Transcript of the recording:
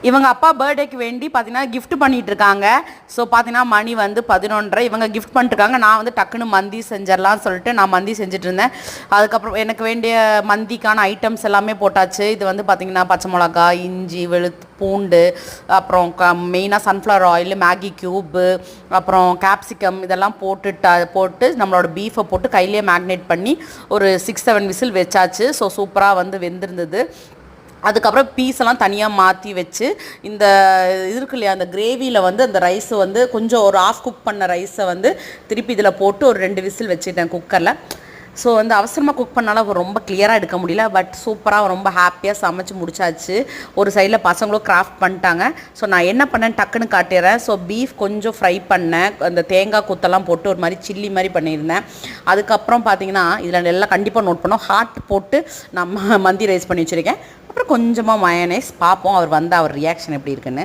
இவங்க அப்பா பர்த்டேக்கு வேண்டி பார்த்தீங்கன்னா கிஃப்ட் பண்ணிட்டு இருக்காங்க. ஸோ பார்த்தீங்கன்னா மணி வந்து 11:30. இவங்க கிஃப்ட் பண்ணிட்டுருக்காங்க. நான் வந்து டக்குன்னு மந்தி செஞ்சிடலாம்னு சொல்லிட்டு நான் மந்தி செஞ்சுட்டு இருந்தேன். அதுக்கப்புறம் எனக்கு வேண்டிய மந்திக்கான ஐட்டம்ஸ் எல்லாமே போட்டாச்சு. இது வந்து பார்த்திங்கன்னா பச்சை மிளகா, இஞ்சி, வெளுத்து பூண்டு, அப்புறம் மெயினாக சன்ஃப்ளவர் ஆயில், மேகி க்யூப்பு, அப்புறம் கேப்சிகம் இதெல்லாம் போட்டு நம்மளோட பீஃபை போட்டு கையிலேயே மேக்னேட் பண்ணி ஒரு 6-7 விசில் வச்சாச்சு. ஸோ சூப்பராக வந்து வெந்திருந்தது. அதுக்கப்புறம் பீஸெல்லாம் தனியாக மாற்றி வச்சு இந்த இது இருக்கு இல்லையா, அந்த கிரேவியில் வந்து அந்த ரைஸை வந்து கொஞ்சம் ஒரு ஆஃப் குக் பண்ண ரைஸை வந்து திருப்பி இதில் போட்டு ஒரு 2 விசில் வச்சுட்டேன் குக்கரில். ஸோ வந்து அவசரமாக குக் பண்ணாலும் ரொம்ப கிளியராக எடுக்க முடியல. பட் சூப்பராக ரொம்ப ஹாப்பியாக சமைச்சு முடிச்சாச்சு. ஒரு சைடில் பசங்களும் கிராஃப்ட் பண்ணிட்டாங்க. ஸோ நான் என்ன பண்ணேன் டக்குன்னு காட்டிடுறேன். ஸோ பீஃப் கொஞ்சம் ஃப்ரை பண்ணேன். அந்த தேங்காய் கொத்தெல்லாம் போட்டு ஒரு மாதிரி சில்லி மாதிரி பண்ணியிருந்தேன். அதுக்கப்புறம் பார்த்தீங்கன்னா இதில் எல்லாம் கண்டிப்பாக நோட் பண்ணோம், ஹார்ட் போட்டு நான் மந்தி ரைஸ் பண்ணி வச்சுருக்கேன். அப்புறம் கொஞ்சமாக மயோனைஸ். பார்ப்போம் அவர் வந்தால் அவர் ரியாக்ஷன் எப்படி இருக்குன்னு.